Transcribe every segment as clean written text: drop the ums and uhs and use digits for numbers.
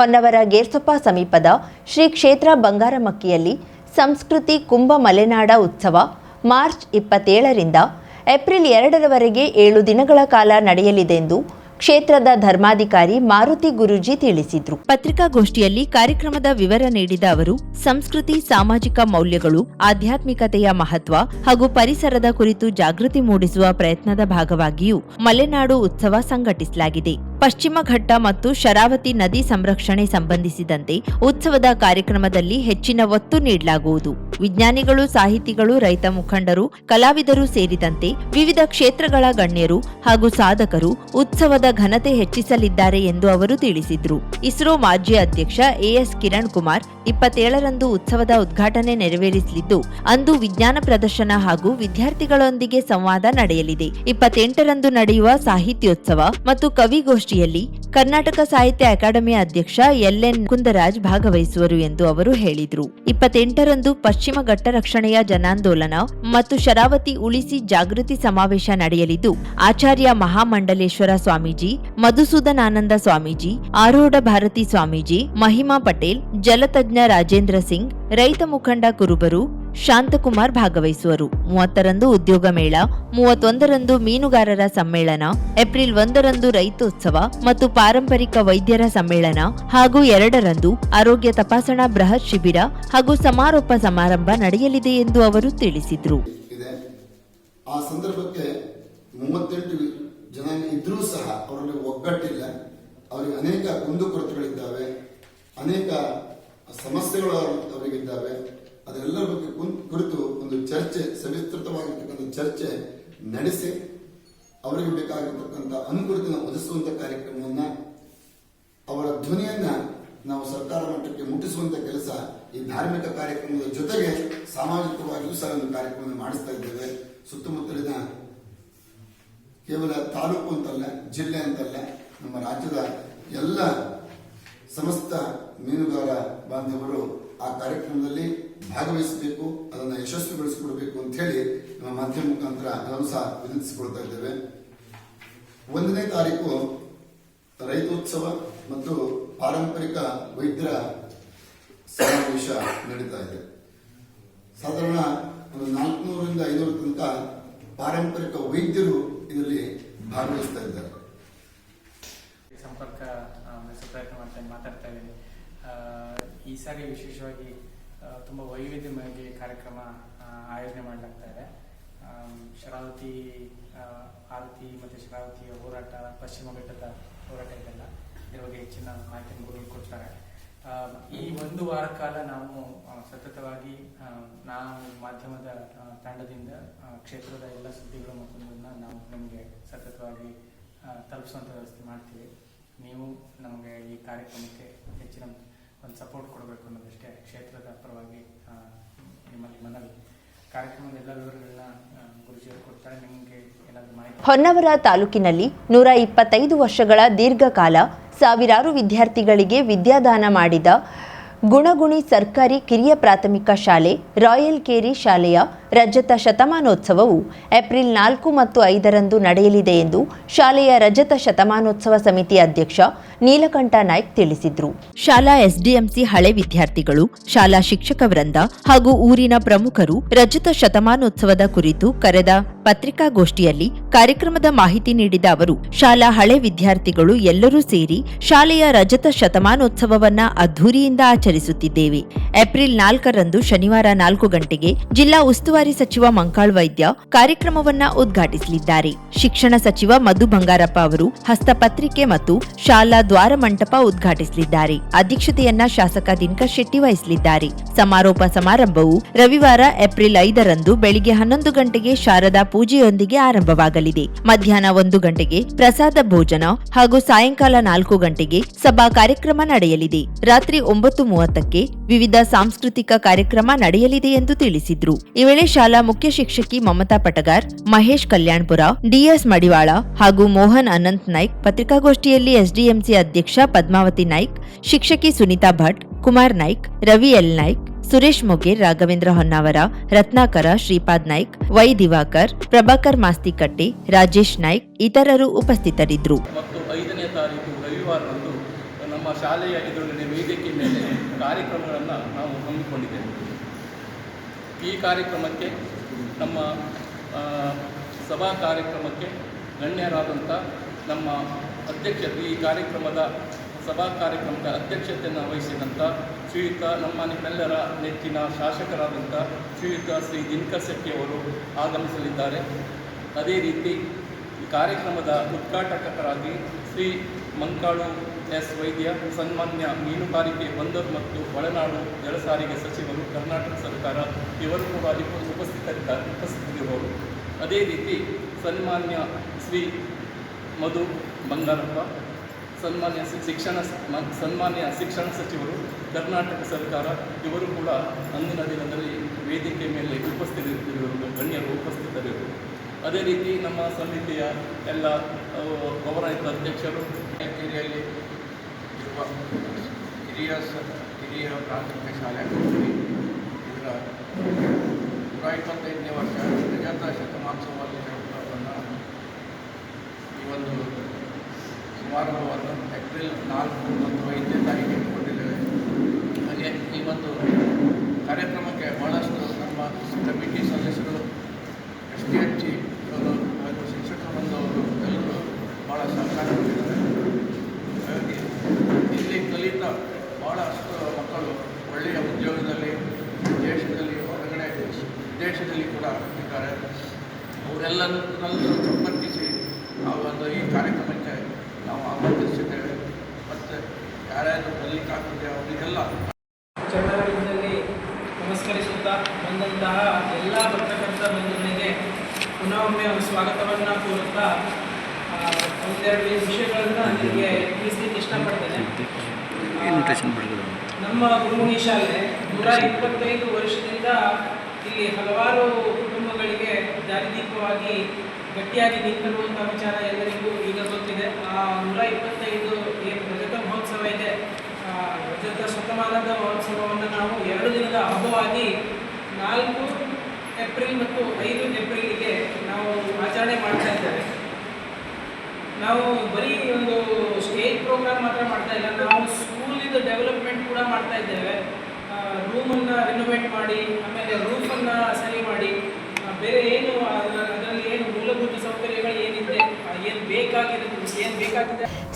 ಹೊನ್ನವರ ಗೇರ್ಸೊಪ್ಪ ಸಮೀಪದ ಶ್ರೀ ಕ್ಷೇತ್ರ ಬಂಗಾರಮಕ್ಕಿಯಲ್ಲಿ ಸಂಸ್ಕೃತಿ ಕುಂಭ ಮಲೆನಾಡ ಉತ್ಸವ ಮಾರ್ಚ್ 27ರಿಂದ ಏಪ್ರಿಲ್ 2ರವರೆಗೆ 7 ದಿನಗಳ ಕಾಲ ನಡೆಯಲಿದೆ ಎಂದು ಕ್ಷೇತ್ರದ ಧರ್ಮಾಧಿಕಾರಿ ಮಾರುತಿ ಗುರೂಜಿ ತಿಳಿಸಿದರು. ಪತ್ರಿಕಾಗೋಷ್ಠಿಯಲ್ಲಿ ಕಾರ್ಯಕ್ರಮದ ವಿವರ ನೀಡಿದ ಅವರು, ಸಂಸ್ಕೃತಿ, ಸಾಮಾಜಿಕ ಮೌಲ್ಯಗಳು, ಆಧ್ಯಾತ್ಮಿಕತೆಯ ಮಹತ್ವ ಹಾಗೂ ಪರಿಸರದ ಕುರಿತು ಜಾಗೃತಿ ಮೂಡಿಸುವ ಪ್ರಯತ್ನದ ಭಾಗವಾಗಿಯೂ ಮಲೆನಾಡು ಉತ್ಸವ ಸಂಘಟಿಸಲಾಗಿದೆ. ಪಶ್ಚಿಮ ಘಟ್ಟ ಮತ್ತು ಶರಾವತಿ ನದಿ ಸಂರಕ್ಷಣೆ ಸಂಬಂಧಿಸಿದಂತೆ ಉತ್ಸವದ ಕಾರ್ಯಕ್ರಮದಲ್ಲಿ ಹೆಚ್ಚಿನ ಒತ್ತು ನೀಡಲಾಗುವುದು. ವಿಜ್ಞಾನಿಗಳು, ಸಾಹಿತಿಗಳು, ರೈತ ಮುಖಂಡರು, ಕಲಾವಿದರು ಸೇರಿದಂತೆ ವಿವಿಧ ಕ್ಷೇತ್ರಗಳ ಗಣ್ಯರು ಹಾಗೂ ಸಾಧಕರು ಉತ್ಸವದ ಘನತೆ ಹೆಚ್ಚಿಸಲಿದ್ದಾರೆ ಎಂದು ಅವರು ತಿಳಿಸಿದರು. ಇಸ್ರೋ ಮಾಜಿ ಅಧ್ಯಕ್ಷ ಎಎಸ್ ಕಿರಣ್ ಕುಮಾರ್ 27ರಂದು ಉತ್ಸವದ ಉದ್ಘಾಟನೆ ನೆರವೇರಿಸಲಿದ್ದು, ಅಂದು ವಿಜ್ಞಾನ ಪ್ರದರ್ಶನ ಹಾಗೂ ವಿದ್ಯಾರ್ಥಿಗಳೊಂದಿಗೆ ಸಂವಾದ ನಡೆಯಲಿದೆ. 28ರಂದು ನಡೆಯುವ ಸಾಹಿತ್ಯೋತ್ಸವ ಮತ್ತು ಕವಿಗೋಷ್ಠಿಯಲ್ಲಿ ಕರ್ನಾಟಕ ಸಾಹಿತ್ಯ ಅಕಾಡೆಮಿ ಅಧ್ಯಕ್ಷ ಎಲ್ಎನ್ ಕುಂದರಾಜ್ ಭಾಗವಹಿಸುವರು ಎಂದು ಅವರು ಹೇಳಿದರು. 28ರಂದು ಪಶ್ಚಿಮ ಘಟ್ಟ ರಕ್ಷಣೆಯ ಜನಾಂದೋಲನ ಮತ್ತು ಶರಾವತಿ ಉಳಿಸಿ ಜಾಗೃತಿ ಸಮಾವೇಶ ನಡೆಯಲಿದ್ದು, ಆಚಾರ್ಯ ಮಹಾಮಂಡಲೇಶ್ವರ ಸ್ವಾಮೀಜಿ, ಮಧುಸೂದನಾನಂದ ಸ್ವಾಮೀಜಿ, ಆರೂಢ ಭಾರತಿ ಸ್ವಾಮೀಜಿ, ಮಹಿಮಾ ಪಟೇಲ್, ಜಲತಜ್ಞ ರಾಜೇಂದ್ರ ಸಿಂಗ್, ರೈತ ಮುಖಂಡ ಕುರುಬರು ಶಾಂತಕುಮಾರ್ ಭಾಗವಹಿಸುವರು. 30ರಂದು ಉದ್ಯೋಗ ಮೇಳ, 31ರಂದು ಮೀನುಗಾರರ ಸಮ್ಮೇಳನ, ಏಪ್ರಿಲ್ 1ರಂದು ರೈತೋತ್ಸವ ಮತ್ತು ಪಾರಂಪರಿಕ ವೈದ್ಯರ ಸಮ್ಮೇಳನ ಹಾಗೂ 2ರಂದು ಆರೋಗ್ಯ ತಪಾಸಣಾ ಬೃಹತ್ ಶಿಬಿರ ಹಾಗೂ ಸಮಾರೋಪ ಸಮಾರಂಭ ನಡೆಯಲಿದೆ ಎಂದು ಅವರು ತಿಳಿಸಿದರು. ಆ ಸಂದರ್ಭಕ್ಕೆ 38 ಜನ ಇದ್ರೂ ಸಹ ಅವರಲ್ಲಿ ಒಗ್ಗಟ್ಟಿಲ್ಲ. ಅವರಿಗೆ ಅನೇಕ ಕುಂದುಕೊರತೆಗಳಿದ್ದಾವೆ, ಅನೇಕ ಸಮಸ್ಯೆಗಳು ಅವರಿಗಿದ್ದಾವೆ. ಅದೆಲ್ಲರ ಬಗ್ಗೆ ಕುರಿತು ಒಂದು ಚರ್ಚೆ, ಸವಿಸ್ತೃತವಾಗಿರ್ತಕ್ಕಂಥ ಚರ್ಚೆ ನಡೆಸಿ ಅವರಿಗೆ ಬೇಕಾಗಿರ್ತಕ್ಕಂಥ ಅನುಕೂಲತೆಯನ್ನು ಒದಗಿಸುವಂತ ಕಾರ್ಯಕ್ರಮವನ್ನ, ಅವರ ಧ್ವನಿಯನ್ನ ನಾವು ಸರ್ಕಾರ ಮಟ್ಟಕ್ಕೆ ಮುಟ್ಟಿಸುವಂತ ಕೆಲಸ ಈ ಧಾರ್ಮಿಕ ಕಾರ್ಯಕ್ರಮದ ಜೊತೆಗೆ ಸಾಮಾಜಿಕವಾಗಿಯೂ ಸಹ ಒಂದು ಕಾರ್ಯಕ್ರಮ ಮಾಡಿಸ್ತಾ ಇದ್ದೇವೆ. ಸುತ್ತಮುತ್ತಲಿನ ಕೇವಲ ತಾಲೂಕು ಅಂತಲ್ಲ, ಜಿಲ್ಲೆ ಅಂತಲ್ಲ, ನಮ್ಮ ರಾಜ್ಯದ ಎಲ್ಲ ಸಮಸ್ತ ಮೀನುಗಾರ ಬಾಂಧವರು ಆ ಕಾರ್ಯಕ್ರಮದಲ್ಲಿ ಭಾಗವಹಿಸಬೇಕು, ಅದನ್ನು ಯಶಸ್ವಿಗೊಳಿಸಿಕೊಡಬೇಕು ಅಂತ ಹೇಳಿ ನಮ್ಮ ಮಾಧ್ಯಮ ಮುಖಾಂತರ ಅದನ್ನು ಸಹ ವಿನಂತಿಸಿಕೊಳ್ತಾ ಇದ್ದೇವೆ. 1ನೇ ತಾರೀಕು ರೈತೋತ್ಸವ ಮತ್ತು ಪಾರಂಪರಿಕ ವೈದ್ಯರ ಸಮಾವೇಶ ನಡೀತಾ ಇದೆ. ಸಾಧಾರಣ ಒಂದು 400ರಿಂದ 500 ತನಕ ಪಾರಂಪರಿಕ ವೈದ್ಯರು ಇದರಲ್ಲಿ ಭಾಗವಹಿಸ್ತಾ ಇದ್ದಾರೆ. ಸಂಪರ್ಕ ಪ್ರಯತ್ನ ಮಾತಾಡ್ತಾ ಇದ್ದೀನಿ. ಈ ಸಾರಿ ವಿಶೇಷವಾಗಿ ತುಂಬ ವೈವಿಧ್ಯಮಯ ಕಾರ್ಯಕ್ರಮ ಆಯೋಜನೆ ಮಾಡಲಾಗ್ತಾ ಇದೆ. ಶರಾವತಿ ಆರತಿ ಮತ್ತು ಶರಾವತಿಯ ಹೋರಾಟ, ಪಶ್ಚಿಮ ಘಟ್ಟದ ಹೋರಾಟ ಇದೆಲ್ಲ ಇದರ ಬಗ್ಗೆ ಹೆಚ್ಚಿನ ಮಾಹಿತಿಯನ್ನು ಗುರುಗಳು ಕೊಡ್ತಾರೆ. ಈ 1 ವಾರ ಕಾಲ ನಾವು ಸತತವಾಗಿ ನಾವು ಮಾಧ್ಯಮದ ತಂಡದಿಂದ ಕ್ಷೇತ್ರದ ಎಲ್ಲ ಸುದ್ದಿಗಳು ಮತ್ತು ನಾವು ನಿಮಗೆ ಸತತವಾಗಿ ತಲುಪಿಸುವಂಥ ವ್ಯವಸ್ಥೆ ಮಾಡ್ತೀವಿ. ನೀವು ನಮಗೆ ಈ ಕಾರ್ಯಕ್ರಮಕ್ಕೆ ಹೆಚ್ಚಿನ ಒಂದು ಸಪೋರ್ಟ್ ಕೊಡಬೇಕು ಅನ್ನೋದಷ್ಟೇ ಕ್ಷೇತ್ರದ ಪರವಾಗಿ ನಿಮ್ಮಲ್ಲಿ ಮನವಿ. ಕಾರ್ಯಕ್ರಮದ ಎಲ್ಲ ವಿವರಗಳನ್ನ ಗುರುಜಿಯವರು ಕೊಡ್ತಾರೆ. ನಿಮಗೆ ಏನಾದರೂ ಮಾಹಿತಿ. ಹೊನ್ನವರ ತಾಲೂಕಿನಲ್ಲಿ 125 ವರ್ಷಗಳ ದೀರ್ಘಕಾಲ ಸಾವಿರಾರು ವಿದ್ಯಾರ್ಥಿಗಳಿಗೆ ವಿದ್ಯಾದಾನ ಮಾಡಿದ ಗುಣಗುಣಿ ಸರ್ಕಾರಿ ಕಿರಿಯ ಪ್ರಾಥಮಿಕ ಶಾಲೆ ರಾಯಲ್ ಕೇರಿ ಶಾಲೆಯ ರಜತ ಶತಮಾನೋತ್ಸವವು ಏಪ್ರಿಲ್ 4 ಮತ್ತು 5ರಂದು ನಡೆಯಲಿದೆ ಎಂದು ಶಾಲೆಯ ರಜತ ಶತಮಾನೋತ್ಸವ ಸಮಿತಿ ಅಧ್ಯಕ್ಷ ನೀಲಕಂಠ ನಾಯ್ಕ್ ತಿಳಿಸಿದರು. ಶಾಲಾ ಎಸ್ಡಿಎಂಸಿ ಹಳೆ ವಿದ್ಯಾರ್ಥಿಗಳು, ಶಾಲಾ ಶಿಕ್ಷಕ ವೃಂದ ಹಾಗೂ ಊರಿನ ಪ್ರಮುಖರು ರಜತ ಶತಮಾನೋತ್ಸವದ ಕುರಿತು ಕರೆದ ಪತ್ರಿಕಾಗೋಷ್ಠಿಯಲ್ಲಿ ಕಾರ್ಯಕ್ರಮದ ಮಾಹಿತಿ ನೀಡಿದ ಅವರು, ಶಾಲಾ ಹಳೆ ವಿದ್ಯಾರ್ಥಿಗಳು ಎಲ್ಲರೂ ಸೇರಿ ಶಾಲೆಯ ರಜತ ಶತಮಾನೋತ್ಸವವನ್ನ ಅದ್ಧೂರಿಯಿಂದ ಆಚರಿಸುತ್ತಿದ್ದೇವೆ. ಏಪ್ರಿಲ್ 4ರಂದು ಶನಿವಾರ 4 ಗಂಟೆಗೆ ಜಿಲ್ಲಾ ಉಸ್ತುವಾರಿ ಸಚಿವ ಮಂಕಾಳ್ ವೈದ್ಯ ಕಾರ್ಯಕ್ರಮವನ್ನ ಉದ್ಘಾಟಿಸಲಿದ್ದಾರೆ. ಶಿಕ್ಷಣ ಸಚಿವ ಮಧು ಬಂಗಾರಪ್ಪ ಅವರು ಹಸ್ತಪತ್ರಿಕೆ ಮತ್ತು ಶಾಲಾ ದ್ವಾರ ಮಂಟಪ ಉದ್ಘಾಟಿಸಲಿದ್ದಾರೆ. ಅಧ್ಯಕ್ಷತೆಯನ್ನ ಶಾಸಕ ದಿನಕರ್ ಶೆಟ್ಟಿ ವಹಿಸಲಿದ್ದಾರೆ. ಸಮಾರೋಪ ಸಮಾರಂಭವು ರವಿವಾರ ಏಪ್ರಿಲ್ 5ರಂದು ಬೆಳಿಗ್ಗೆ 11 ಗಂಟೆಗೆ ಶಾರದಾ ಪೂಜೆಯೊಂದಿಗೆ ಆರಂಭವಾಗಲಿದೆ. ಮಧ್ಯಾಹ್ನ 1 ಗಂಟೆಗೆ ಪ್ರಸಾದ ಭೋಜನ ಹಾಗೂ ಸಾಯಂಕಾಲ 4 ಗಂಟೆಗೆ ಸಭಾ ಕಾರ್ಯಕ್ರಮ ನಡೆಯಲಿದೆ. ರಾತ್ರಿ 9:30ಕ್ಕೆ ವಿವಿಧ ಸಾಂಸ್ಕೃತಿಕ ಕಾರ್ಯಕ್ರಮ ನಡೆಯಲಿದೆ ಎಂದು ತಿಳಿಸಿದ್ರು. ಈ ವೇಳೆ ಶಾಲಾ ಮುಖ್ಯ ಶಿಕ್ಷಕಿ ಮಮತಾ ಪಟಗಾರ್, ಮಹೇಶ್ ಕಲ್ಯಾಣ್ಪುರ, ಡಿಎಸ್ ಮಡಿವಾಳ ಹಾಗೂ ಮೋಹನ್ ಅನಂತ್ ನಾಯ್ಕ್, ಪತ್ರಿಕಾಗೋಷ್ಠಿಯಲ್ಲಿ ಎಸ್ಡಿಎಂಸಿ ಅಧ್ಯಕ್ಷ ಪದ್ಮಾವತಿ ನಾಯ್ಕ್, ಶಿಕ್ಷಕಿ ಸುನೀತಾ ಭಟ್, ಕುಮಾರ್ ನಾಯ್ಕ್, ರವಿ ಎಲ್ ನಾಯ್ಕ್, ಸುರೇಶ್ ಮೊಗೇರ್, ರಾಘವೇಂದ್ರ ಹೊನ್ನಾವರ, ರತ್ನಾಕರ, ಶ್ರೀಪಾದ್ ನಾಯ್ಕ್, ವೈ ದಿವಾಕರ್, ಪ್ರಭಾಕರ್ ಮಾಸ್ತಿಕಟ್ಟೆ, ರಾಜೇಶ್ ನಾಯ್ಕ್ ಇತರರು ಉಪಸ್ಥಿತರಿದ್ದರು. ಮತ್ತು 5ನೇ ತಾರೀಕು ರವಿವಾರದಂದು ನಮ್ಮ ಶಾಲೆಯ ಎದುರಿನ ವೇದಿಕೆ ಮೇಲೆ ಕಾರ್ಯಕ್ರಮಗಳನ್ನು ನಾವು ಹಮ್ಮಿಕೊಂಡಿದ್ದೇವೆ. ಈ ಕಾರ್ಯಕ್ರಮಕ್ಕೆ ನಮ್ಮ ಸಭಾ ಕಾರ್ಯಕ್ರಮಕ್ಕೆ ಗಣ್ಯರಾದಂಥ ನಮ್ಮ ಈ ಕಾರ್ಯಕ್ರಮದ ಸಭಾ ಕಾರ್ಯಕ್ರಮದ ಅಧ್ಯಕ್ಷತೆಯನ್ನು ವಹಿಸಿದಂಥ ಶ್ರೀಯುತ ನಮ್ಮ ನಿಮ್ಮೆಲ್ಲರ ನೆಚ್ಚಿನ ಶಾಸಕರಾದಂಥ ಶ್ರೀಯುತ ಶ್ರೀ ದಿನಕರ್ ಶೆಟ್ಟಿಯವರು ಆಗಮಿಸಲಿದ್ದಾರೆ. ಅದೇ ರೀತಿ ಈ ಕಾರ್ಯಕ್ರಮದ ಉದ್ಘಾಟಕರಾಗಿ ಶ್ರೀ ಮಂಕಾಳು ಎಸ್ ವೈದ್ಯ, ಸನ್ಮಾನ್ಯ ಮೀನುಗಾರಿಕೆ, ಬಂದರು ಮತ್ತು ಒಳನಾಡು ಜಲ ಸಾರಿಗೆ ಸಚಿವರು, ಕರ್ನಾಟಕ ಸರ್ಕಾರ, ಇವರು ಕೂಡ ಉಪಸ್ಥಿತರಿರುವರು. ಅದೇ ರೀತಿ ಸನ್ಮಾನ್ಯ ಶ್ರೀ ಮಧು ಬಂಗಾರಪ್ಪ, ಸನ್ಮಾನ್ಯ ಶಿಕ್ಷಣ ಸಚಿವರು, ಕರ್ನಾಟಕ ಸರ್ಕಾರ, ಇವರು ಕೂಡ ಅಂದಿನ ದಿನದಲ್ಲಿ ವೇದಿಕೆ ಮೇಲೆ ಉಪಸ್ಥಿತರಿರುವುದು, ಗಣ್ಯರು ಉಪಸ್ಥಿತರಿರುವರು. ಅದೇ ರೀತಿ ನಮ್ಮ ಸಮಿತಿಯ ಎಲ್ಲ ಗೌರವಿತ ಅಧ್ಯಕ್ಷರು, ಹಿರಿಯಲ್ಲಿ ಇರುವ ಹಿರಿಯ ಪ್ರಾಥಮಿಕ ಶಾಲೆ ಇದರ 125ನೇ ವರ್ಷ ರಜತ ಶತಮಾನೋತ್ಸವವನ್ನು ಈ ಒಂದು ಸಮಾರಂಭವನ್ನು ಏಪ್ರಿಲ್ 4 ಮತ್ತು 5ನೇ ತಾರೀಕಿಗೆ ಇಟ್ಟುಕೊಂಡಿದ್ದೇವೆ. ಹಾಗೆ ಈ ಒಂದು ಕಾರ್ಯಕ್ರಮಕ್ಕೆ ಭಾಳಷ್ಟು ನಮ್ಮ ಕಮಿಟಿ ಸದಸ್ಯರು, SDHG ಇವರು ಹಾಗೂ ಶಿಕ್ಷಕ ಬಂದವರು ಎಲ್ಲರೂ ಭಾಳ ಸಹಕಾರ ಕೊಟ್ಟಿದ್ದಾರೆ. ಹಾಗಾಗಿ ಇಲ್ಲಿ ಕಲಿತ ಭಾಳಷ್ಟು ಮಕ್ಕಳು ಒಳ್ಳೆಯ ಉದ್ಯೋಗದಲ್ಲಿ, ದೇಶದಲ್ಲಿ, ಹೊರಗಡೆ ವಿದೇಶದಲ್ಲಿ ಕೂಡ ಇದ್ದಾರೆ. ಅವರೆಲ್ಲರನ್ನೂ ಸಂಪರ್ಕಿಸಿ ನಾವು ಈ ಕಾರ್ಯಕ್ರಮಕ್ಕೆ ನಾವು ಆಮಂತ್ರಿಸಿದ್ದೇವೆ. ಮತ್ತು ಯಾರ್ಯಾರು ಬರಲಿಕ್ಕಾಗ್ತದೆ ಅವರಿಗೆಲ್ಲ ಚರಣದಲ್ಲಿ ನಮಸ್ಕರಿಸುತ್ತಾ ಬಂದಂತಹ ಎಲ್ಲ ಪತ್ರಕರ್ತ ಬಂಧುಗಳಿಗೆ ಪುನಃ ಒಮ್ಮೆ ಸ್ವಾಗತವನ್ನು ಕೋರುತ್ತಾ ಒಂದೆರಡು ವಿಷಯಗಳನ್ನು ನಿಮಗೆ ತಿಳಿಸಲಿಕ್ಕೆ ಇಷ್ಟಪಡ್ತೇನೆ. ನಮ್ಮ ಗುರುಮುನಿ ಶಾಲೆ 125 ವರ್ಷದಿಂದ ಇಲ್ಲಿ ಹಲವಾರು ಕುಟುಂಬಗಳಿಗೆ ದಾರಿದೀಪವಾಗಿ ಗಟ್ಟಿಯಾಗಿ ನಿಂತಿರುವಂಥ ವಿಚಾರ ಎಲ್ಲರಿಗೂ ಈಗ ಗೊತ್ತಿದೆ. ಆ 125 ಏನು ರಜತ ಮಹೋತ್ಸವ ಇದೆ, ರಜತ ಶತಮಾನದ ಮಹೋತ್ಸವವನ್ನು ನಾವು 2 ದಿನದ ಹಬ್ಬವಾಗಿ 4 ಏಪ್ರಿಲ್ ಮತ್ತು 5 ಏಪ್ರಿಲಿಗೆ ನಾವು ಆಚರಣೆ ಮಾಡ್ತಾ ಇದ್ದೇವೆ. ನಾವು ಬರೀ ಒಂದು ಸ್ಟೇಜ್ ಪ್ರೋಗ್ರಾಮ್ ಮಾತ್ರ ಮಾಡ್ತಾ ಇಲ್ಲ, ನಾವು ಸ್ಕೂಲಿಂದ ಡೆವಲಪ್ಮೆಂಟ್ ಕೂಡ ಮಾಡ್ತಾ ಇದ್ದೇವೆ. ರೂಮನ್ನು ರಿನೋವೇಟ್ ಮಾಡಿ, ಆಮೇಲೆ ರೂಫನ್ನು ಸರಿ ಮಾಡಿ, ಬೇರೆ ಏನು ಅದರಲ್ಲಿ ಏನು ಮೂಲಭೂತ ಸೌಕರ್ಯಗಳು ಏನಿದೆ, ಏನು ಬೇಕಾಗಿದೆ.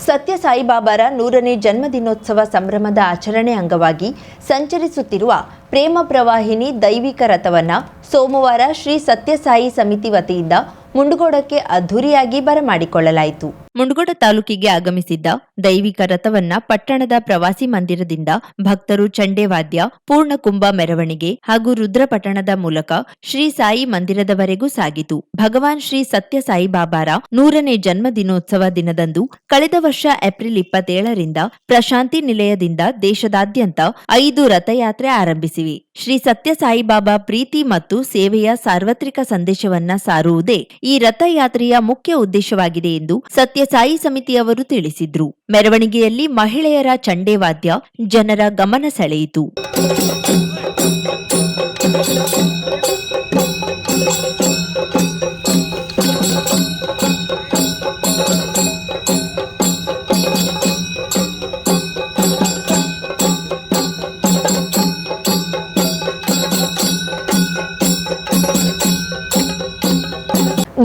ಸತ್ಯ ಸಾಯಿಬಾಬಾರ 100ನೇ ಜನ್ಮದಿನೋತ್ಸವ ಸಂಭ್ರಮದ ಆಚರಣೆ ಅಂಗವಾಗಿ ಸಂಚರಿಸುತ್ತಿರುವ ಪ್ರೇಮ ಪ್ರವಾಹಿನಿ ದೈವಿಕ ರಥವನ್ನು ಸೋಮವಾರ ಶ್ರೀ ಸತ್ಯಸಾಯಿ ಸಮಿತಿ ವತಿಯಿಂದ ಮುಂಡಗೋಡಕ್ಕೆ ಅದ್ಧೂರಿಯಾಗಿ ಬರಮಾಡಿಕೊಳ್ಳಲಾಯಿತು. ಮುಂಡಗೋಡ ತಾಲೂಕಿಗೆ ಆಗಮಿಸಿದ್ದ ದೈವಿಕ ರಥವನ್ನ ಪಟ್ಟಣದ ಪ್ರವಾಸಿ ಮಂದಿರದಿಂದ ಭಕ್ತರು ಚಂಡೇವಾದ್ಯ, ಪೂರ್ಣಕುಂಭ ಮೆರವಣಿಗೆ ಹಾಗೂ ರುದ್ರಪಠಣದ ಮೂಲಕ ಶ್ರೀ ಸಾಯಿ ಮಂದಿರದವರೆಗೂ ಸಾಗಿತು. ಭಗವಾನ್ ಶ್ರೀ ಸತ್ಯ ಸಾಯಿಬಾಬಾರ 100ನೇ ಜನ್ಮದಿನೋತ್ಸವ ದಿನದಂದು ಕಳೆದ ವರ್ಷ ಏಪ್ರಿಲ್ 27ರಿಂದ ಪ್ರಶಾಂತಿ ನಿಲಯದಿಂದ ದೇಶದಾದ್ಯಂತ 5 ರಥಯಾತ್ರೆ ಆರಂಭಿಸಿವೆ. ಶ್ರೀ ಸತ್ಯ ಸಾಯಿಬಾಬಾ ಪ್ರೀತಿ ಮತ್ತು ಸೇವೆಯ ಸಾರ್ವತ್ರಿಕ ಸಂದೇಶವನ್ನ ಸಾರುವುದೇ ಈ ರಥಯಾತ್ರೆಯ ಮುಖ್ಯ ಉದ್ದೇಶವಾಗಿದೆ ಎಂದು ಸತ್ಯ ಸಾಯಿ ಸಮಿತಿಯವರು ತಿಳಿಸಿದ್ರು. ಮೆರವಣಿಗೆಯಲ್ಲಿ ಮಹಿಳೆಯರ ಚಂಡೇವಾದ್ಯ ಜನರ ಗಮನ ಸೆಳೆಯಿತು.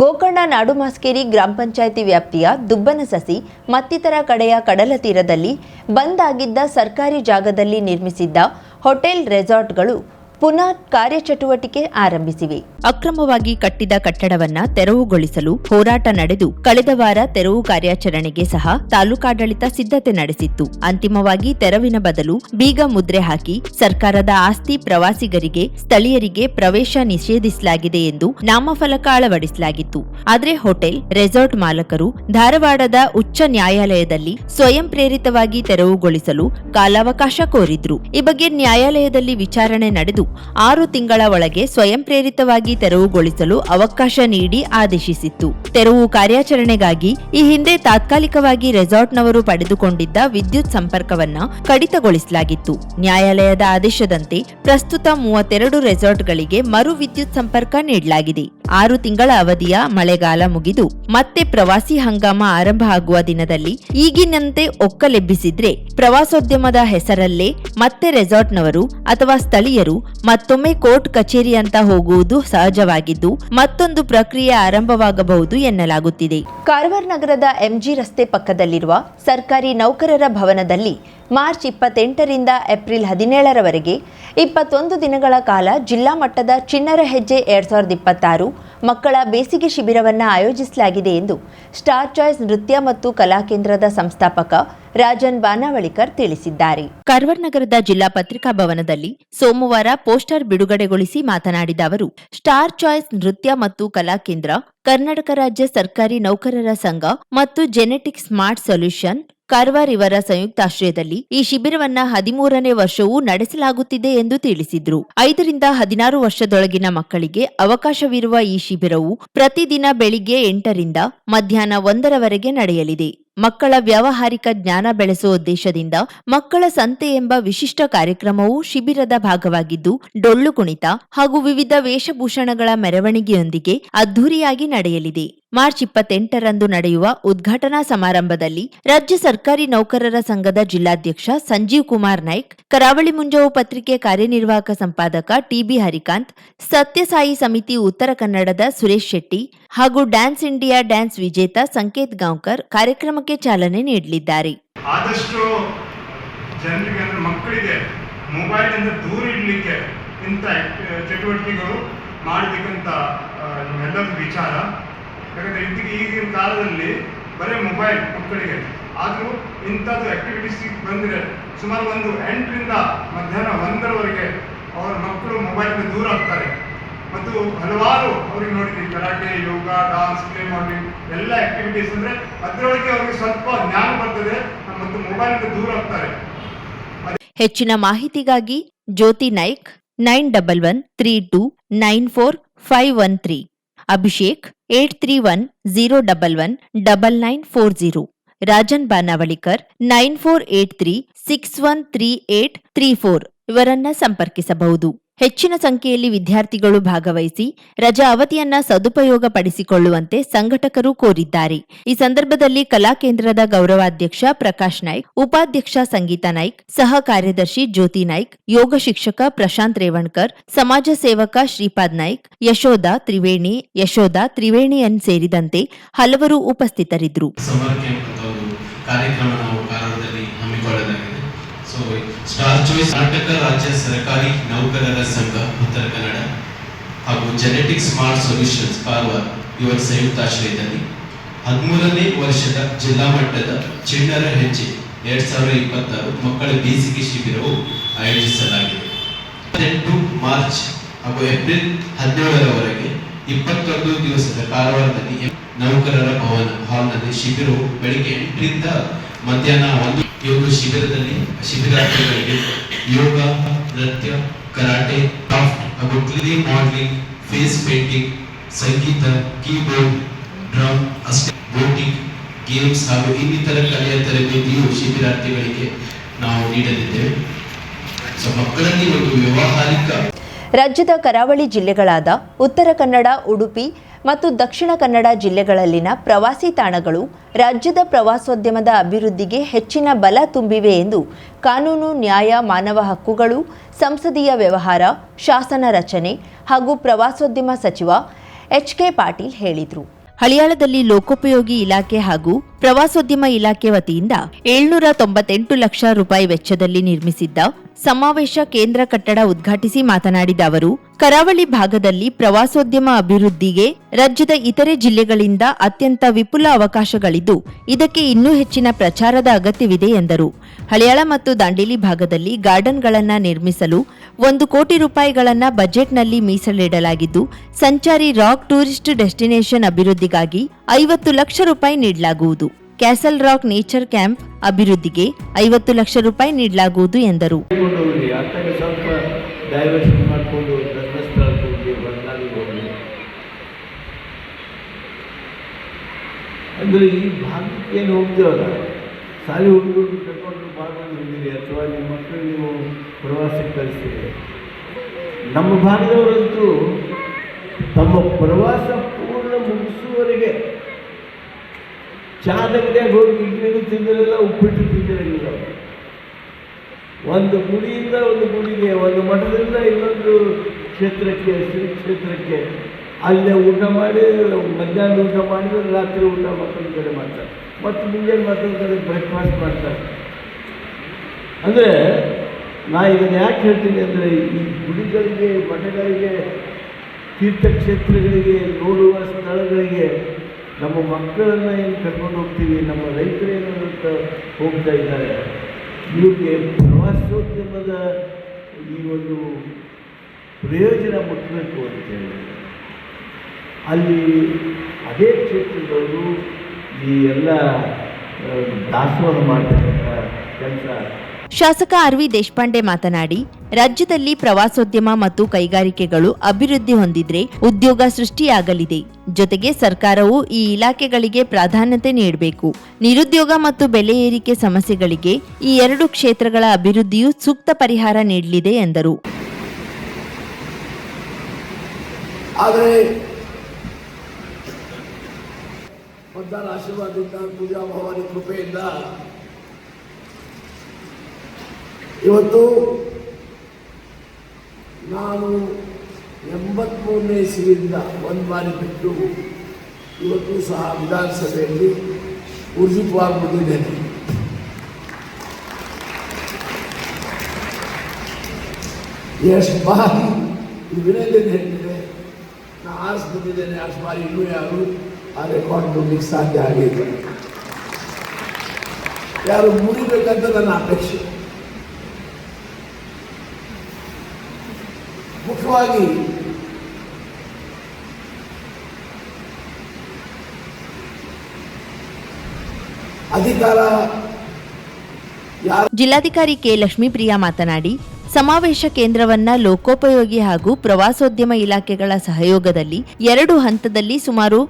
ಗೋಕರ್ಣ ನಾಡುಮಾಸ್ಕೇರಿ ಗ್ರಾಮ ಪಂಚಾಯಿತಿ ವ್ಯಾಪ್ತಿಯ ದುಬ್ಬನಸಸಿ ಮತ್ತಿತರ ಕಡೆಯ ಕಡಲ ತೀರದಲ್ಲಿ ಬಂದ್ ಆಗಿದ್ದ ಸರ್ಕಾರಿ ಜಾಗದಲ್ಲಿ ನಿರ್ಮಿಸಿದ್ದ ಹೋಟೆಲ್ ರೆಸಾರ್ಟ್ಗಳು ಪುನಃ ಕಾರ್ಯಚಟುವಟಿಕೆ ಆರಂಭಿಸಿವೆ. ಅಕ್ರಮವಾಗಿ ಕಟ್ಟಿದ ಕಟ್ಟಡವನ್ನ ತೆರವುಗೊಳಿಸಲು ಹೋರಾಟ ನಡೆದು ಕಳೆದ ವಾರ ತೆರವು ಕಾರ್ಯಾಚರಣೆಗೆ ಸಹ ತಾಲೂಕಾಡಳಿತ ಸಿದ್ಧತೆ ನಡೆಸಿತ್ತು. ಅಂತಿಮವಾಗಿ ತೆರವಿನ ಬದಲು ಬೀಗ ಮುದ್ರೆ ಹಾಕಿ ಸರ್ಕಾರದ ಆಸ್ತಿ ಪ್ರವಾಸಿಗರಿಗೆ, ಸ್ಥಳೀಯರಿಗೆ ಪ್ರವೇಶ ನಿಷೇಧಿಸಲಾಗಿದೆ ಎಂದು ನಾಮಫಲಕ ಅಳವಡಿಸಲಾಗಿತ್ತು. ಆದರೆ ಹೋಟೆಲ್, ರೆಸಾರ್ಟ್ ಮಾಲಕರು ಧಾರವಾಡದ ಉಚ್ಚ ನ್ಯಾಯಾಲಯದಲ್ಲಿ ಸ್ವಯಂ ಪ್ರೇರಿತವಾಗಿ ತೆರವುಗೊಳಿಸಲು ಕಾಲಾವಕಾಶ ಕೋರಿದ್ರು. ಈ ಬಗ್ಗೆ ನ್ಯಾಯಾಲಯದಲ್ಲಿ ವಿಚಾರಣೆ ನಡೆದು 6 ತಿಂಗಳ ಒಳಗೆ ಸ್ವಯಂ ಪ್ರೇರಿತವಾಗಿ ತೆರವುಗೊಳಿಸಲು ಅವಕಾಶ ನೀಡಿ ಆದೇಶಿಸಿತ್ತು. ತೆರವು ಕಾರ್ಯಾಚರಣೆಗಾಗಿ ಈ ಹಿಂದೆ ತಾತ್ಕಾಲಿಕವಾಗಿ ರೆಸಾರ್ಟ್ನವರು ಪಡೆದುಕೊಂಡಿದ್ದ ವಿದ್ಯುತ್ ಸಂಪರ್ಕವನ್ನ ಕಡಿತಗೊಳಿಸಲಾಗಿತ್ತು. ನ್ಯಾಯಾಲಯದ ಆದೇಶದಂತೆ ಪ್ರಸ್ತುತ 32 ರೆಸಾರ್ಟ್ಗಳಿಗೆ ಮರು ವಿದ್ಯುತ್ ಸಂಪರ್ಕ ನೀಡಲಾಗಿದೆ. 6 ತಿಂಗಳ ಅವಧಿಯ ಮಳೆಗಾಲ ಮುಗಿದು ಮತ್ತೆ ಪ್ರವಾಸಿ ಹಂಗಾಮ ಆರಂಭ ಆಗುವ ದಿನದಲ್ಲಿ ಈಗಿನಂತೆ ಒಕ್ಕಲೆಬ್ಬಿಸಿದ್ರೆ ಪ್ರವಾಸೋದ್ಯಮದ ಹೆಸರಲ್ಲೇ ಮತ್ತೆ ರೆಸಾರ್ಟ್ನವರು ಅಥವಾ ಸ್ಥಳೀಯರು ಮತ್ತೊಮ್ಮೆ ಕೋರ್ಟ್ ಕಚೇರಿ ಅಂತ ಹೋಗುವುದು ಸಹಜವಾಗಿದ್ದು ಮತ್ತೊಂದು ಪ್ರಕ್ರಿಯೆ ಆರಂಭವಾಗಬಹುದು ಎನ್ನಲಾಗುತ್ತಿದೆ. ಕಾರವಾರ ನಗರದ ಎಂಜಿ ರಸ್ತೆ ಪಕ್ಕದಲ್ಲಿರುವ ಸರ್ಕಾರಿ ನೌಕರರ ಭವನದಲ್ಲಿ ಮಾರ್ಚ್ 28ರಿಂದ ಏಪ್ರಿಲ್ 17ರವರೆಗೆ 21 ದಿನಗಳ ಕಾಲ ಜಿಲ್ಲಾ ಮಟ್ಟದ ಚಿಣ್ಣರ ಹೆಜ್ಜೆ 2026 ಮಕ್ಕಳ ಬೇಸಿಗೆ ಶಿಬಿರವನ್ನು ಆಯೋಜಿಸಲಾಗಿದೆ ಎಂದು ಸ್ಟಾರ್ ಚಾಯ್ಸ್ ನೃತ್ಯ ಮತ್ತು ಕಲಾ ಕೇಂದ್ರದ ಸಂಸ್ಥಾಪಕ ರಾಜನ್ ಬಾನಾವಳಿಕರ್ ತಿಳಿಸಿದ್ದಾರೆ. ಕಾರವಾರ ನಗರದ ಜಿಲ್ಲಾ ಪತ್ರಿಕಾ ಭವನದಲ್ಲಿ ಸೋಮವಾರ ಪೋಸ್ಟರ್ ಬಿಡುಗಡೆಗೊಳಿಸಿ ಮಾತನಾಡಿದ ಅವರು, ಸ್ಟಾರ್ ಚಾಯ್ಸ್ ನೃತ್ಯ ಮತ್ತು ಕಲಾ ಕೇಂದ್ರ, ಕರ್ನಾಟಕ ರಾಜ್ಯ ಸರ್ಕಾರಿ ನೌಕರರ ಸಂಘ ಮತ್ತು ಜೆನೆಟಿಕ್ ಸ್ಮಾರ್ಟ್ ಸೊಲ್ಯೂಷನ್ ಕಾರವಾರ ಇವರ ಸಂಯುಕ್ತಾಶ್ರಯದಲ್ಲಿ ಈ ಶಿಬಿರವನ್ನ 13ನೇ ವರ್ಷವೂ ನಡೆಸಲಾಗುತ್ತಿದೆ ಎಂದು ತಿಳಿಸಿದ್ರು. 5ರಿಂದ 16 ವರ್ಷದೊಳಗಿನ ಮಕ್ಕಳಿಗೆ ಅವಕಾಶವಿರುವ ಈ ಶಿಬಿರವು ಪ್ರತಿದಿನ ಬೆಳಿಗ್ಗೆ 8ರಿಂದ ಮಧ್ಯಾಹ್ನ 1ರವರೆಗೆ ನಡೆಯಲಿದೆ. ಮಕ್ಕಳ ವ್ಯಾವಹಾರಿಕ ಜ್ಞಾನ ಬೆಳೆಸುವ ಉದ್ದೇಶದಿಂದ ಮಕ್ಕಳ ಸಂತೆ ಎಂಬ ವಿಶಿಷ್ಟ ಕಾರ್ಯಕ್ರಮವು ಶಿಬಿರದ ಭಾಗವಾಗಿದ್ದು ಡೊಳ್ಳು ಕುಣಿತ ಹಾಗೂ ವಿವಿಧ ವೇಷಭೂಷಣಗಳ ಮೆರವಣಿಗೆಯೊಂದಿಗೆ ಅದ್ಧೂರಿಯಾಗಿ ನಡೆಯಲಿದೆ. ಮಾರ್ಚ್ 28ರಂದು ನಡೆಯುವ ಉದ್ಘಾಟನಾ ಸಮಾರಂಭದಲ್ಲಿ ರಾಜ್ಯ ಸರ್ಕಾರಿ ನೌಕರರ ಸಂಘದ ಜಿಲ್ಲಾಧ್ಯಕ್ಷ ಸಂಜೀವ್ ಕುಮಾರ್ ನಾಯ್ಕ್, ಕರಾವಳಿ ಮುಂಜಾವು ಪತ್ರಿಕೆ ಕಾರ್ಯನಿರ್ವಾಹಕ ಸಂಪಾದಕ ಟಿಬಿ ಹರಿಕಾಂತ್, ಸತ್ಯಸಾಯಿ ಸಮಿತಿ ಉತ್ತರ ಕನ್ನಡದ ಸುರೇಶ್ ಶೆಟ್ಟಿ ಹಾಗೂ ಡ್ಯಾನ್ಸ್ ಇಂಡಿಯಾ ಡ್ಯಾನ್ಸ್ ವಿಜೇತ ಸಂಕೇತ್ ಗಾಂವ್ಕರ್ ಕಾರ್ಯಕ್ರಮಕ್ಕೆ ಚಾಲನೆ ನೀಡಲಿದ್ದಾರೆ. ಆದಷ್ಟು ಜನರಿಗೆ ಅಂದ್ರೆ ಮಕ್ಕಳಿಗೆ ಮೊಬೈಲ್ ಇಂದ ದೂರ ಇಡಲಿಕ್ಕೆ ಇಂಥ ಚಟುವಟಿಕೆಗಳು ಮಾಡಬೇಕಂತ ಎಲ್ಲರಿಗೂ ವಿಚಾರ. ಯಾಕಂದ್ರೆ ಈಗಿನ ಕಾಲದಲ್ಲಿ ಬರೀ ಮೊಬೈಲ್ ಮಕ್ಕಳಿಗೆ, ಆದರೂ ಇಂಥದ್ದು ಆಕ್ಟಿವಿಟೀಸ್ ಬಂದರೆ ಸುಮಾರು 8ರಿಂದ ಮಧ್ಯಾಹ್ನ 1ರವರೆಗೆ ಅವರ ಮಕ್ಕಳು ಮೊಬೈಲ್ಗೆ ದೂರ ಆಗ್ತಾರೆ. ಮತ್ತು ಹಲವಾರು ಅವ್ರಿಗೆ ನೋಡಿದ್ವಿ ಕರಾಟೆ, ಯೋಗ, ಡಾನ್ಸ್, ಪ್ಲೇ ಮಾಡಲಿಂಗ್ ಎಲ್ಲ ಆಕ್ಟಿವಿಟೀಸ್ ಅಂದರೆ ಅದರೊಳಗೆ ಅವ್ರಿಗೆ ಸ್ವಲ್ಪ ಜ್ಞಾನ ಬರ್ತದೆ ಮತ್ತು ಮೊಬೈಲ್ಗೆ ದೂರ ಆಗ್ತಾರೆ. ಹೆಚ್ಚಿನ ಮಾಹಿತಿಗಾಗಿ ಜ್ಯೋತಿ ನಾಯ್ಕ್ 9113294513, ಅಭಿಷೇಕ್ 8310119940, ರಾಜನ್ ಬಾನಾವಳಿಕರ್ 9483613834 ಇವರನ್ನ ಸಂಪರ್ಕಿಸಬಹುದು. ಹೆಚ್ಚಿನ ಸಂಖ್ಯೆಯಲ್ಲಿ ವಿದ್ಯಾರ್ಥಿಗಳು ಭಾಗವಹಿಸಿ ರಜಾ ಅವಧಿಯನ್ನ ಸದುಪಯೋಗ ಪಡಿಸಿಕೊಳ್ಳುವಂತೆ ಸಂಘಟಕರು ಕೋರಿದ್ದಾರೆ. ಈ ಸಂದರ್ಭದಲ್ಲಿ ಕಲಾ ಕೇಂದ್ರದ ಗೌರವಾಧ್ಯಕ್ಷ ಪ್ರಕಾಶ್ ನಾಯ್ಕ್, ಉಪಾಧ್ಯಕ್ಷ ಸಂಗೀತಾ ನಾಯ್ಕ್, ಸಹ ಕಾರ್ಯದರ್ಶಿ ಜ್ಯೋತಿ ನಾಯ್ಕ್, ಯೋಗ ಶಿಕ್ಷಕ ಪ್ರಶಾಂತ್ ರೇವಣ್ಕರ್, ಸಮಾಜ ಸೇವಕ ಶ್ರೀಪಾದ್ ನಾಯ್ಕ್, ಯಶೋಧ ತ್ರಿವೇಣಿಯನ್ ಸೇರಿದಂತೆ ಹಲವರು ಉಪಸ್ಥಿತರಿದ್ದರು. ಸ್ಟಾರ್ ಚಾಯ್ಸ್ ಕರ್ನಾಟಕ ರಾಜ್ಯ ಸರ್ಕಾರಿ ನೌಕರರ ಸಂಘ ಉತ್ತರ ಕನ್ನಡ ಹಾಗೂ ಜೆನೆಟಿಕ್ ಸ್ಮಾರ್ಟ್ ಸೊಲ್ಯೂಷನ್ಸ್ ಕಾರವಾರ ಇವರ ಸಂಯುಕ್ತಾಶ್ರಯದಲ್ಲಿ 13ನೇ ವರ್ಷದ ಜಿಲ್ಲಾ ಮಟ್ಟದ ಚಿಣ್ಣರ ಹೆಜ್ಜೆ 2026 ಮಕ್ಕಳ ಬೇಸಿಗೆ ಶಿಬಿರವು ಆಯೋಜಿಸಲಾಗಿದೆ. 8 ಮಾರ್ಚ್ ಹಾಗೂ ಏಪ್ರಿಲ್ 17ರವರೆಗೆ 21 ದಿವಸದ ಕಾರವಾರದಲ್ಲಿ ನೌಕರರ ಭವನ ಹಾಲ್ನಲ್ಲಿ ಶಿಬಿರವು ಬೆಳಿಗ್ಗೆ 8ರಿಂದ ಮಧ್ಯಾಹ್ನ 1 ಯೋಗ ಶಿಬಿರದಲ್ಲಿ ಶಿಬಿರಾರ್ಥಿಗಳಿಗೆ ಯೋಗ, ನೃತ್ಯ, ಕರಾಟೆ, ಕ್ರಾಫ್ಟ್ ಹಾಗೂ ಕ್ಲೇ ಮಾಡಲಿಂಗ್, ಫೇಸ್ ಪೇಂಟಿಂಗ್, ಸಂಗೀತ, ಕೀಬೋರ್ಡ್, ಡ್ರಮ್, ಬೋಟಿಂಗ್, ಗೇಮ್ಸ್ ಹಾಗೂ ಇನ್ನಿತರ ಕಲೆಯ ತರಬೇತಿಯು ಶಿಬಿರಾರ್ಥಿಗಳಿಗೆ ನಾವು ನೀಡಲಿದ್ದೇವೆ. ಮಕ್ಕಳಲ್ಲಿ ಒಂದು ವ್ಯಾವಹಾರಿಕ ರಾಜ್ಯದ ಕರಾವಳಿ ಜಿಲ್ಲೆಗಳಾದ ಉತ್ತರ ಕನ್ನಡ, ಉಡುಪಿ ಮತ್ತು ದಕ್ಷಿಣ ಕನ್ನಡ ಜಿಲ್ಲೆಗಳಲ್ಲಿನ ಪ್ರವಾಸಿ ತಾಣಗಳು ರಾಜ್ಯದ ಪ್ರವಾಸೋದ್ಯಮದ ಅಭಿವೃದ್ಧಿಗೆ ಹೆಚ್ಚಿನ ಬಲ ತುಂಬಿವೆ ಎಂದು ಕಾನೂನು, ನ್ಯಾಯ, ಮಾನವ ಹಕ್ಕುಗಳು, ಸಂಸದೀಯ ವ್ಯವಹಾರ, ಶಾಸನ ರಚನೆ ಹಾಗೂ ಪ್ರವಾಸೋದ್ಯಮ ಸಚಿವ ಎಚ್.ಕೆ. ಪಾಟೀಲ್ ಹೇಳಿದರು. ಹಳಿಯಾಳದಲ್ಲಿ ಲೋಕೋಪಯೋಗಿ ಇಲಾಖೆ ಹಾಗೂ ಪ್ರವಾಸೋದ್ಯಮ ಇಲಾಖೆ ವತಿಯಿಂದ 798 ಲಕ್ಷ ರೂಪಾಯಿ ವೆಚ್ಚದಲ್ಲಿ ನಿರ್ಮಿಸಿದ್ದ ಸಮಾವೇಶ ಕೇಂದ್ರ ಕಟ್ಟಡ ಉದ್ಘಾಟಿಸಿ ಮಾತನಾಡಿದ ಅವರು, ಕರಾವಳಿ ಭಾಗದಲ್ಲಿ ಪ್ರವಾಸೋದ್ಯಮ ಅಭಿವೃದ್ಧಿಗೆ ರಾಜ್ಯದ ಇತರೆ ಜಿಲ್ಲೆಗಳಿಂದ ಅತ್ಯಂತ ವಿಪುಲ ಅವಕಾಶಗಳಿದ್ದು ಇದಕ್ಕೆ ಇನ್ನೂ ಹೆಚ್ಚಿನ ಪ್ರಚಾರದ ಅಗತ್ಯವಿದೆ ಎಂದರು. ಹಳಿಯಾಳ ಮತ್ತು ದಾಂಡೇಲಿ ಭಾಗದಲ್ಲಿ ಗಾರ್ಡನ್ಗಳನ್ನು ನಿರ್ಮಿಸಲು 1 ಕೋಟಿ ರೂಪಾಯಿಗಳನ್ನು ಬಜೆಟ್ನಲ್ಲಿ ಮೀಸಲಿಡಲಾಗಿದ್ದು ಸಂಚಾರಿ ರಾಕ್ ಟೂರಿಸ್ಟ್ ಡೆಸ್ಟಿನೇಷನ್ ಅಭಿವೃದ್ಧಿಗಾಗಿ 50 ಲಕ್ಷ ರೂಪಾಯಿ ನೀಡಲಾಗುವುದು. ಕ್ಯಾಸಲ್ ರಾಕ್ ನೇಚರ್ ಕ್ಯಾಂಪ್ ಅಭಿವೃದ್ಧಿಗೆ 50 ಲಕ್ಷ ರೂಪಾಯಿ ನೀಡಲಾಗುವುದು ಎಂದರು. ಅಂದರೆ ಈ ಭಾಗಕ್ಕೆ ಏನು ಹೋಗ್ತೀವಲ್ಲ, ಶಾಲೆ ಹುಡುಗರು ಕರ್ಕೊಂಡು ಭಾಗವಹಿಸಿದ್ದೀರಿ ಅಥವಾ ನಿಮ್ಮ ಮಕ್ಕಳು ನೀವು ಪ್ರವಾಸಕ್ಕೆ ಕಳಿಸ್ತೀರಿ. ನಮ್ಮ ಭಾಗದವರಂತೂ ತಮ್ಮ ಪ್ರವಾಸ ಪೂರ್ಣ ಮುಗಿಸುವವರೆಗೆ ಚಾದಂಗಡಿಯಾಗಿ ಹೋಗಿ ಇಡ್ಲಿನೂ ತಿಂದಿರಲಿಲ್ಲ, ಉಪ್ಪಿಟ್ಟು ತಿಂದಿರಲಿಲ್ಲ. ಒಂದು ಗುಡಿಯಿಂದ ಒಂದು ಗುಡಿಗೆ, ಒಂದು ಮಠದಿಂದ ಇನ್ನೊಂದು ಕ್ಷೇತ್ರಕ್ಕೆ, ಶ್ರೀ ಕ್ಷೇತ್ರಕ್ಕೆ ಅಲ್ಲೇ ಊಟ ಮಾಡಿ, ಮಧ್ಯಾಹ್ನ ಊಟ ಮಾಡಿದ್ರೆ ರಾತ್ರಿ ಊಟ ಮತ್ತೊಂದು ಕಡೆ ಮಾಡ್ತಾರೆ, ಮತ್ತು ಮುಂಜಾನೆ ಮತ್ತೊಂದು ಕಡೆ ಬ್ರೇಕ್ಫಾಸ್ಟ್ ಮಾಡ್ತಾರೆ. ಅಂದರೆ ನಾ ಇದನ್ನು ಯಾಕೆ ಹೇಳ್ತೀನಿ ಅಂದರೆ, ಈ ಗುಡಿಗಳಿಗೆ, ಮಠಗಳಿಗೆ, ತೀರ್ಥಕ್ಷೇತ್ರಗಳಿಗೆ, ನೋಡುವ ಸ್ಥಳಗಳಿಗೆ ನಮ್ಮ ಮಕ್ಕಳನ್ನು ಏನು ಕರ್ಕೊಂಡು ಹೋಗ್ತೀವಿ, ನಮ್ಮ ರೈತರೇನು ಅಂತ ಹೋಗ್ತಾ ಇದ್ದಾರೆ, ಇವ್ರಿಗೆ ಪ್ರವಾಸೋದ್ಯಮದ ಈ ಒಂದು ಪ್ರಯೋಜನ ಮುಟ್ಟಬೇಕು ಅಂತೇಳಿ ಅಲ್ಲಿ ಅದೇ ಕ್ಷೇತ್ರದವರು ಈ ಎಲ್ಲ ದಾಸೋಹ ಮಾಡತಕ್ಕಂಥ ಕೆಲಸ. ಶಾಸಕ ಆರ್.ವಿ. ದೇಶಪಾಂಡೆ ಮಾತನಾಡಿ, ರಾಜ್ಯದಲ್ಲಿ ಪ್ರವಾಸೋದ್ಯಮ ಮತ್ತು ಕೈಗಾರಿಕೆಗಳು ಅಭಿವೃದ್ಧಿ ಹೊಂದಿದ್ರೆ ಉದ್ಯೋಗ ಸೃಷ್ಟಿಯಾಗಲಿದೆ. ಜೊತೆಗೆ ಸರ್ಕಾರವು ಈ ಇಲಾಖೆಗಳಿಗೆ ಪ್ರಾಧಾನ್ಯತೆ ನೀಡಬೇಕು. ನಿರುದ್ಯೋಗ ಮತ್ತು ಬೆಲೆ ಏರಿಕೆ ಸಮಸ್ಯೆಗಳಿಗೆ ಈ ಎರಡು ಕ್ಷೇತ್ರಗಳ ಅಭಿವೃದ್ಧಿಯು ಸೂಕ್ತ ಪರಿಹಾರ ನೀಡಲಿದೆ ಎಂದರು. ಆದರೆ ಮದ್ದಾರ ಆಶೀರ್ವಾದದಿಂದ, ಪೂಜಾ ಭವಾನಿ ಕೃಪೆಯಿಂದ ಇವತ್ತು ನಾನು 83ನೇ ಇಸವಿಯಿಂದ ಒಂದು ಬಾರಿ ಬಿಟ್ಟು ಇವತ್ತು ಸಹ ವಿಧಾನಸಭೆಯಲ್ಲಿ ಊರ್ಜಿತವಾಗಿ ಬಂದಿದ್ದೇನೆ. ಎಷ್ಟು ಬಾರಿ ವಿನಂದನೆ ಹೇಳ್ತಿದೆ, ನಾನು ಆರಿಸಿ ಬಂದಿದ್ದೇನೆ, ಅಷ್ಟು ಬಾರಿ ಇನ್ನೂ ಯಾರು ಆ ರೆಕಾರ್ಡ್ ನೋಡ್ಲಿಕ್ಕೆ ಸಾಧ್ಯ ಆಗಿಲ್ಲ. ಯಾರು ಮುರಿಬೇಕಂತ ನನ್ನ ಅಪೇಕ್ಷೆ. ಮುಖ್ಯವಾಗಿ ಅಧಿಕಾರ ಜಿಲ್ಲಾಧಿಕಾರಿ ಕೆ. ಲಕ್ಷ್ಮೀಪ್ರಿಯಾ ಮಾತನಾಡಿ, ಸಮಾವೇಶ ಕೇಂದ್ರವನ್ನ ಲೋಕೋಪಯೋಗಿ ಹಾಗೂ ಪ್ರವಾಸೋದ್ಯಮ ಇಲಾಖೆಗಳ ಸಹಯೋಗದಲ್ಲಿ 2 ಹಂತದಲ್ಲಿ ಸುಮಾರು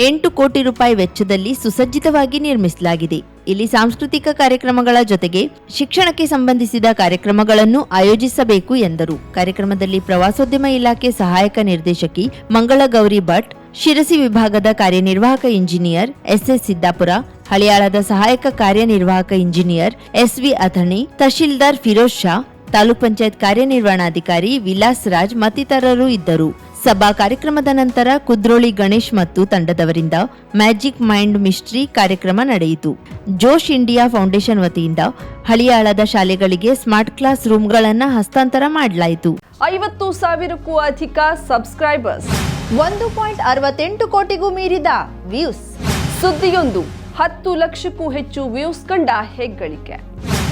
8 ಕೋಟಿ ರೂಪಾಯಿ ವೆಚ್ಚದಲ್ಲಿ ಸುಸಜ್ಜಿತವಾಗಿ ನಿರ್ಮಿಸಲಾಗಿದೆ. ಇಲ್ಲಿ ಸಾಂಸ್ಕೃತಿಕ ಕಾರ್ಯಕ್ರಮಗಳ ಜೊತೆಗೆ ಶಿಕ್ಷಣಕ್ಕೆ ಸಂಬಂಧಿಸಿದ ಕಾರ್ಯಕ್ರಮಗಳನ್ನು ಆಯೋಜಿಸಬೇಕು ಎಂದರು. ಕಾರ್ಯಕ್ರಮದಲ್ಲಿ ಪ್ರವಾಸೋದ್ಯಮ ಇಲಾಖೆ ಸಹಾಯಕ ನಿರ್ದೇಶಕಿ ಮಂಗಳ ಗೌರಿ ಭಟ್, ಶಿರಸಿ ವಿಭಾಗದ ಕಾರ್ಯನಿರ್ವಾಹಕ ಇಂಜಿನಿಯರ್ ಎಸ್.ಎಸ್. ಸಿದ್ದಾಪುರ, ಹಳಿಯಾಳದ ಸಹಾಯಕ ಕಾರ್ಯನಿರ್ವಾಹಕ ಇಂಜಿನಿಯರ್ ಎಸ್.ವಿ. ಅಥಣಿ, ತಹಶೀಲ್ದಾರ್ ಫಿರೋಜ್ ಶಾ, ತಾಲೂಕ್ ಪಂಚಾಯತ್ ಕಾರ್ಯನಿರ್ವಹಣಾಧಿಕಾರಿ ವಿಲಾಸ್ ರಾಜ್ ಮತ್ತಿತರರು ಇದ್ದರು. ಸಭಾ ಕಾರ್ಯಕ್ರಮದ ನಂತರ ಕುದ್ರೋಳಿ ಗಣೇಶ್ ಮತ್ತು ತಂಡದವರಿಂದ ಮ್ಯಾಜಿಕ್ ಮೈಂಡ್ ಮಿಸ್ಟ್ರಿ ಕಾರ್ಯಕ್ರಮ ನಡೆಯಿತು. ಜೋಶ್ ಇಂಡಿಯಾ ಫೌಂಡೇಶನ್ ವತಿಯಿಂದ ಹಳಿಯಾಳದ ಶಾಲೆಗಳಿಗೆ ಸ್ಮಾರ್ಟ್ ಕ್ಲಾಸ್ ರೂಮ್ಗಳನ್ನು ಹಸ್ತಾಂತರ ಮಾಡಲಾಯಿತು. 50,000ಕ್ಕೂ ಅಧಿಕ ಸಬ್ಸ್ಕ್ರೈಬರ್ಸ್, 1.68 ಕೋಟಿಗೂ ಮೀರಿದ ವ್ಯೂಸ್, ಸುದ್ದಿಯೊಂದು 10 ಲಕ್ಷಕ್ಕೂ ಹೆಚ್ಚು ವ್ಯೂಸ್ ಕಂಡ ಹೆಗ್ಗಳಿಕೆ,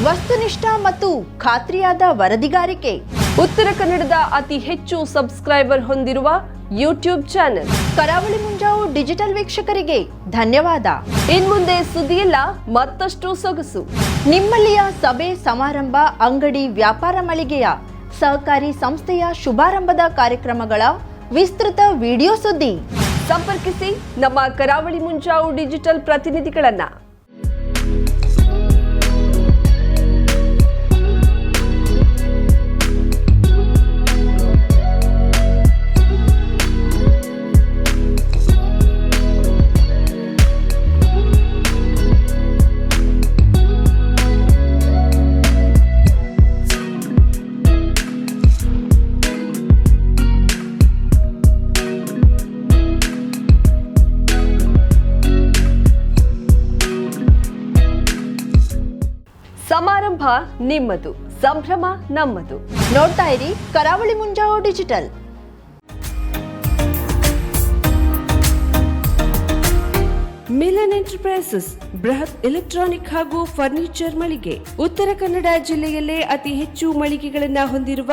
ವಸ್ತುನಿಷ್ಠ ಮತ್ತು ಖಾತ್ರಿಯಾದ ವರದಿಗಾರಿಕೆ, ಉತ್ತರ ಕನ್ನಡದ ಅತಿ ಹೆಚ್ಚು ಸಬ್ಸ್ಕ್ರೈಬರ್ ಹೊಂದಿರುವ ಯೂಟ್ಯೂಬ್ ಚಾನೆಲ್. ಕರಾವಳಿ ಮುಂಜಾವು ಡಿಜಿಟಲ್ ವೀಕ್ಷಕರಿಗೆ ಧನ್ಯವಾದ. ಇನ್ಮುಂದೆ ಸುದ್ದಿಯಲ್ಲ ಮತ್ತಷ್ಟು ಸೊಗಸು. ನಿಮ್ಮಲ್ಲಿಯ ಸಭೆ ಸಮಾರಂಭ, ಅಂಗಡಿ, ವ್ಯಾಪಾರ ಮಳಿಗೆಯ, ಸಹಕಾರಿ ಸಂಸ್ಥೆಯ ಶುಭಾರಂಭದ ಕಾರ್ಯಕ್ರಮಗಳ ವಿಸ್ತೃತ ವಿಡಿಯೋ ಸುದ್ದಿ. ಸಂಪರ್ಕಿಸಿ ನಮ್ಮ ಕರಾವಳಿ ಮುಂಜಾವು ಡಿಜಿಟಲ್ ಪ್ರತಿನಿಧಿಗಳನ್ನ. ಸಮಾರಂಭ ನಿಮ್ಮದು, ಸಂಭ್ರಮ ನಮ್ಮದು. ನೋಡ್ತಾ ಇರಿ ಕರಾವಳಿ ಮುಂಜಾವು ಡಿಜಿಟಲ್. ಮಿಲನ್ ಎಂಟರ್ಪ್ರೈಸಸ್ ಬೃಹತ್ ಎಲೆಕ್ಟ್ರಾನಿಕ್ ಹಾಗೂ ಫರ್ನಿಚರ್ ಮಳಿಗೆ. ಉತ್ತರ ಕನ್ನಡ ಜಿಲ್ಲೆಯಲ್ಲೇ ಅತಿ ಹೆಚ್ಚು ಮಳಿಗೆಗಳನ್ನ ಹೊಂದಿರುವ,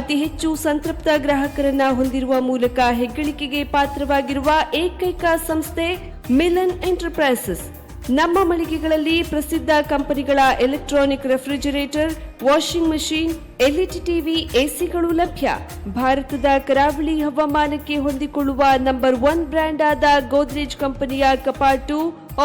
ಅತಿ ಹೆಚ್ಚು ಸಂತೃಪ್ತ ಗ್ರಾಹಕರನ್ನ ಹೊಂದಿರುವ ಮೂಲಕ ಹೆಗ್ಗಳಿಕೆಗೆ ಪಾತ್ರವಾಗಿರುವ ಏಕೈಕ ಸಂಸ್ಥೆ ಮಿಲನ್ ಎಂಟರ್ಪ್ರೈಸಸ್. ನಮ್ಮ ಮಳಿಗೆಗಳಲ್ಲಿ ಪ್ರಸಿದ್ಧ ಕಂಪನಿಗಳ electronic refrigerator, washing machine, LED TV, ಎಸಿಗಳು ಲಭ್ಯ. ಭಾರತದ ಕರಾವಳಿ ಹವಾಮಾನಕ್ಕೆ ಹೊಂದಿಕೊಳ್ಳುವ ನಂಬರ್ 1 ಬ್ರ್ಯಾಂಡ್ ಆದ ಗೋದ್ರೇಜ್ ಕಂಪನಿಯ ಕಪಾಟು,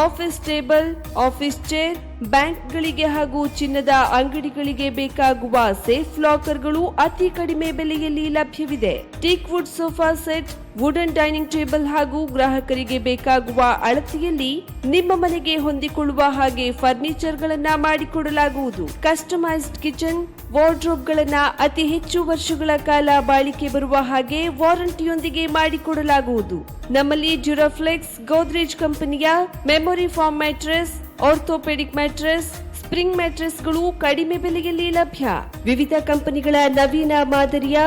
ಆಫೀಸ್ ಟೇಬಲ್, ಆಫೀಸ್ ಚೇರ್, ಬ್ಯಾಂಕ್ಗಳಿಗೆ ಹಾಗೂ ಚಿನ್ನದ ಅಂಗಡಿಗಳಿಗೆ ಬೇಕಾಗುವ ಸೇಫ್ ಲಾಕರ್ಗಳು ಅತಿ ಕಡಿಮೆ ಬೆಲೆಯಲ್ಲಿ ಲಭ್ಯವಿದೆ. Teak wood sofa set, wooden dining table ಹಾಗೂ ಗ್ರಾಹಕರಿಗೆ ಬೇಕಾಗುವ ಅಳತೆಯಲ್ಲಿ ನಿಮ್ಮ ಮನೆಗೆ ಹೊಂದಿಕೊಳ್ಳುವ ಹಾಗೆ ಫರ್ನಿಚರ್ಗಳನ್ನ ಮಾಡಿಕೊಡಲಾಗುವುದು. ಕಸ್ಟಮೈಸ್ಡ್ ಕಿಚನ್, ವಾರ್ಡ್ರೋಬ್ಗಳನ್ನ ಅತಿ ಹೆಚ್ಚು ವರ್ಷಗಳ ಕಾಲ ಬಾಳಿಕೆ ಬರುವ ಹಾಗೆ ವಾರಂಟಿಯೊಂದಿಗೆ ಮಾಡಿಕೊಡಲಾಗುವುದು. ನಮ್ಮಲ್ಲಿ ಡ್ಯೂರಾಫ್ಲೆಕ್ಸ್, ಗೋದ್ರೇಜ್ ಕಂಪನಿಯ memory foam mattress, orthopedic mattress, spring ಮ್ಯಾಟ್ರೆಸ್ಗಳು ಕಡಿಮೆ ಬೆಲೆಯಲ್ಲಿ ಲಭ್ಯ. ವಿವಿಧ ಕಂಪನಿಗಳ ನವೀನ ಮಾದರಿಯ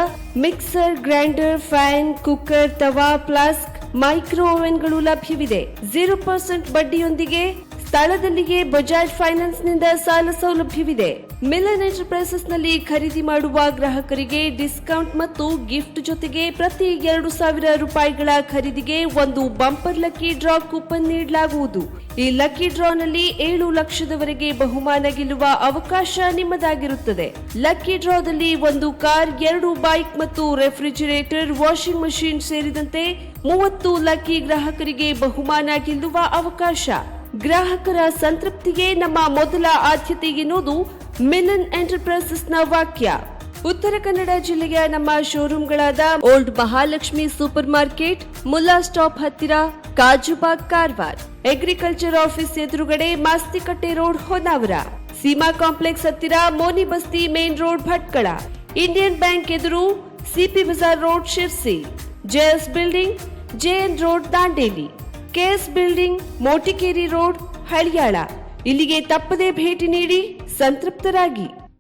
mixer, grinder, fan, cooker, tawa, flask, micro ಓವೆನ್ಗಳು ಲಭ್ಯವಿದೆ. 0% ಬಡ್ಡಿಯೊಂದಿಗೆ ಸ್ಥಳದಲ್ಲಿಯೇ ಬಜಾಜ್ ಫೈನಾನ್ಸ್ನಿಂದ ಸಾಲ ಸೌಲಭ್ಯವಿದೆ. ಮಿಲನ್ ಎಂಟರ್ಪ್ರೈಸಸ್ ನಲ್ಲಿ ಖರೀದಿ ಮಾಡುವ ಗ್ರಾಹಕರಿಗೆ ಡಿಸ್ಕೌಂಟ್ ಮತ್ತು ಗಿಫ್ಟ್ ಜೊತೆಗೆ ಪ್ರತಿ 2,000 ರೂಪಾಯಿಗಳ ಖರೀದಿಗೆ ಒಂದು ಬಂಪರ್ ಲಕ್ಕಿ ಡ್ರಾ ಕೂಪನ್ ನೀಡಲಾಗುವುದು. ಈ ಲಕ್ಕಿ ಡ್ರಾನಲ್ಲಿ 7 ಲಕ್ಷದವರೆಗೆ ಬಹುಮಾನ ಗೆಲ್ಲುವ ಅವಕಾಶ ನಿಮ್ಮದಾಗಿರುತ್ತದೆ. ಲಕ್ಕಿ ಡ್ರಾದಲ್ಲಿ 1 ಕಾರ್, 2 ಬೈಕ್ ಮತ್ತು ರೆಫ್ರಿಜಿರೇಟರ್, ವಾಷಿಂಗ್ ಮಷಿನ್ ಸೇರಿದಂತೆ 30 ಲಕ್ಕಿ ಗ್ರಾಹಕರಿಗೆ ಬಹುಮಾನ ಗೆಲ್ಲುವ ಅವಕಾಶ. ಗ್ರಾಹಕರ ಸಂತೃಪ್ತಿಗೆ ನಮ್ಮ ಮೊದಲ ಆದ್ಯತೆ ಎನ್ನುವುದು ಮಿಲನ್ ಎಂಟರ್ಪ್ರೈಸಸ್ನ ವಾಕ್ಯ. ಉತ್ತರ ಕನ್ನಡ ಜಿಲ್ಲೆಯ ನಮ್ಮ ಶೋರೂಮ್ಗಳಾದ old Mahalakshmi super market, Mulla stop ಹತ್ತಿರ, ಕಾಜುಬಾಗ್, ಕಾರವಾರ, ಅಗ್ರಿಕಲ್ಚರ್ ಆಫೀಸ್ ಎದುರುಗಡೆ, ಮಾಸ್ತಿಕಟ್ಟೆ ರೋಡ್, ಹೊನ್ನಾವರ, ಸೀಮಾ ಕಾಂಪ್ಲೆಕ್ಸ್ ಹತ್ತಿರ, Moni Basti main road, Bhatkal, Indian bank ಎದುರು, CP Bazar road, Sirsi, JS building, JN road, Dandeli, KS building, Motikeri road, Haliyal. ಇಲ್ಲಿಗೆ ತಪ್ಪದೇ ಭೇಟಿ ನೀಡಿ ಸಂತೃಪ್ತರಾಗಿ.